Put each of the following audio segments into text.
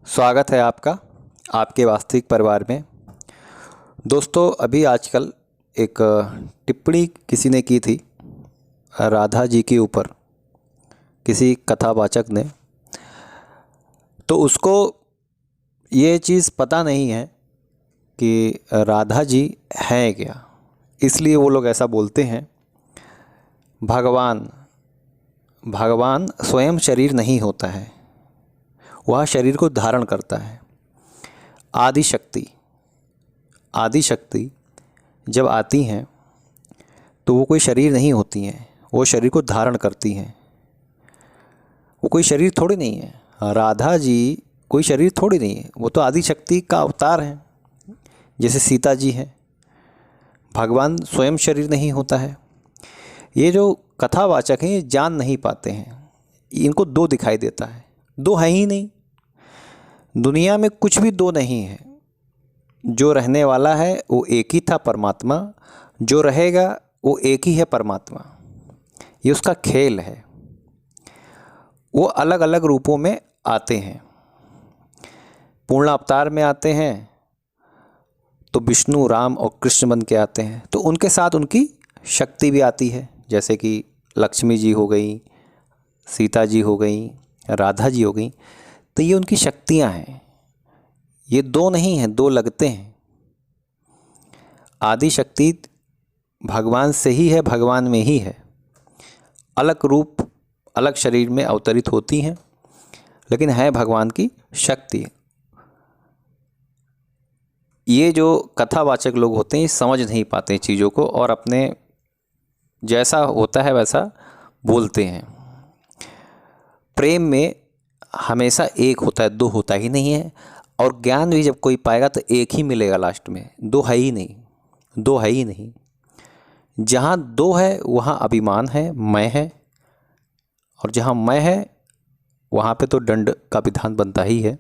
स्वागत है आपका आपके वास्तविक परिवार में। दोस्तों, अभी आजकल एक टिप्पणी किसी ने की थी राधा जी के ऊपर, किसी कथावाचक ने। तो उसको ये चीज़ पता नहीं है कि राधा जी हैं क्या, इसलिए वो लोग ऐसा बोलते हैं। भगवान स्वयं शरीर नहीं होता है, वह शरीर को धारण करता है। आदि शक्ति जब आती हैं तो वो कोई शरीर नहीं होती हैं, वो शरीर को धारण करती हैं। वो कोई शरीर थोड़ी नहीं है। राधा जी कोई शरीर थोड़ी नहीं है, वो तो आदि शक्ति का अवतार हैं। जैसे सीता जी हैं, भगवान स्वयं शरीर नहीं होता है। ये जो कथावाचक हैं ये जान नहीं पाते हैं, इनको दो दिखाई देता है। दो है ही नहीं, दुनिया में कुछ भी दो नहीं है। जो रहने वाला है वो एक ही था परमात्मा, जो रहेगा वो एक ही है परमात्मा। ये उसका खेल है। वो अलग अलग रूपों में आते हैं। पूर्ण अवतार में आते हैं तो विष्णु, राम और कृष्ण बन के आते हैं, तो उनके साथ उनकी शक्ति भी आती है। जैसे कि लक्ष्मी जी हो गई, सीता जी हो गई, राधा जी हो गई। तो ये उनकी शक्तियां हैं। ये दो नहीं हैं, दो लगते हैं। आदि शक्ति भगवान से ही है, भगवान में ही है। अलग रूप अलग शरीर में अवतरित होती हैं, लेकिन है भगवान की शक्ति। ये जो कथावाचक लोग होते हैं ये समझ नहीं पाते चीज़ों को, और अपने जैसा होता है वैसा बोलते हैं। प्रेम में हमेशा एक होता है, दो होता ही नहीं है। और ज्ञान भी जब कोई पाएगा तो एक ही मिलेगा लास्ट में, दो है ही नहीं, दो है ही नहीं। जहाँ दो है वहाँ अभिमान है, मैं है, और जहाँ मैं है वहाँ पे तो दंड का विधान बनता ही है।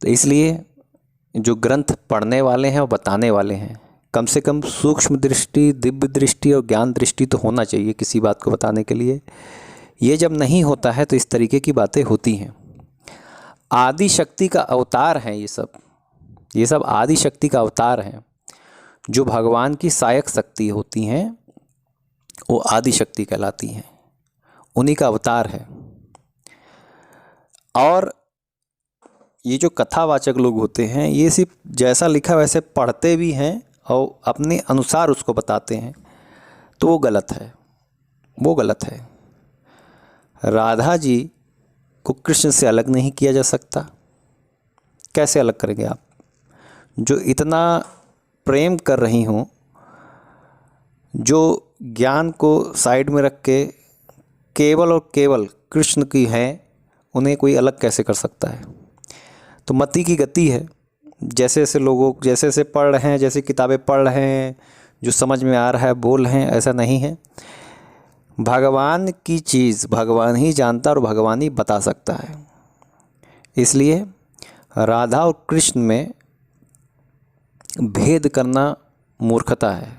तो इसलिए जो ग्रंथ पढ़ने वाले हैं और बताने वाले हैं, कम से कम सूक्ष्म दृष्टि, दिव्य दृष्टि और ज्ञान दृष्टि तो होना चाहिए किसी बात को बताने के लिए। ये जब नहीं होता है तो इस तरीके की बातें होती हैं। आदि शक्ति का अवतार हैं ये सब आदि शक्ति का अवतार हैं। जो भगवान की सहायक शक्ति होती हैं वो आदि शक्ति कहलाती हैं, उन्हीं का अवतार है। और ये जो कथावाचक लोग होते हैं ये सिर्फ जैसा लिखा वैसे पढ़ते भी हैं और अपने अनुसार उसको बताते हैं, तो वो गलत है, वो गलत है। राधा जी को कृष्ण से अलग नहीं किया जा सकता। कैसे अलग करेंगे आप? जो इतना प्रेम कर रही हों, जो ज्ञान को साइड में रख के केवल और केवल कृष्ण की हैं, उन्हें कोई अलग कैसे कर सकता है? तो मति की गति है। जैसे जैसे लोगों जैसे जैसे पढ़ रहे हैं, जैसे किताबें पढ़ रहे हैं, जो समझ में आ रहा है बोल रहे हैं, ऐसा नहीं है। भगवान की चीज़ भगवान ही जानता और भगवान ही बता सकता है। इसलिए राधा और कृष्ण में भेद करना मूर्खता है।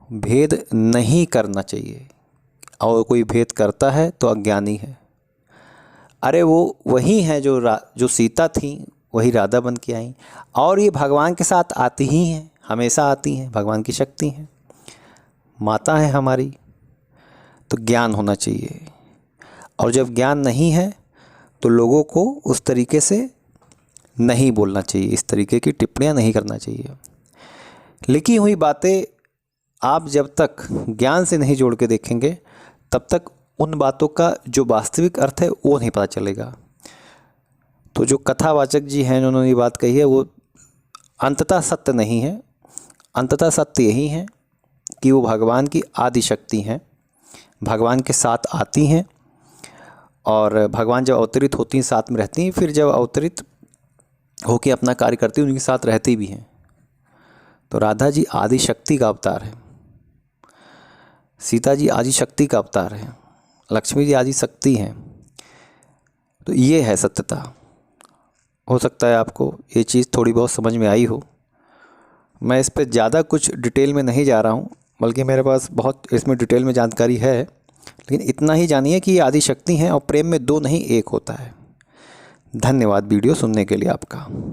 भेद नहीं करना चाहिए, और कोई भेद करता है तो अज्ञानी है। अरे वो वही हैं जो सीता थी वही राधा बन के आई, और ये भगवान के साथ आती ही हैं, हमेशा आती हैं। भगवान की शक्ति हैं, माता है हमारी। तो ज्ञान होना चाहिए, और जब ज्ञान नहीं है तो लोगों को उस तरीके से नहीं बोलना चाहिए, इस तरीके की टिप्पणियां नहीं करना चाहिए। लिखी हुई बातें आप जब तक ज्ञान से नहीं जोड़ के देखेंगे तब तक उन बातों का जो वास्तविक अर्थ है वो नहीं पता चलेगा। तो जो कथावाचक जी हैं जिन्होंने ये बात कही है वो अंततः सत्य नहीं है। अंततः सत्य यही है कि वो भगवान की आदि शक्ति हैं, भगवान के साथ आती हैं, और भगवान जब अवतरित होती हैं साथ में रहती हैं, फिर जब अवतरित होकर अपना कार्य करती हैं उनके साथ रहती भी हैं। तो राधा जी आदि शक्ति का अवतार है, सीता जी आदि शक्ति का अवतार है, लक्ष्मी जी आदि शक्ति हैं। तो ये है सत्यता। हो सकता है आपको ये चीज़ थोड़ी बहुत समझ में आई हो। मैं इस पर ज़्यादा कुछ डिटेल में नहीं जा रहा हूँ, बल्कि मेरे पास बहुत इसमें डिटेल में जानकारी है, लेकिन इतना ही जानिए कि ये आदि शक्ति हैं और प्रेम में दो नहीं एक होता है। धन्यवाद वीडियो सुनने के लिए आपका।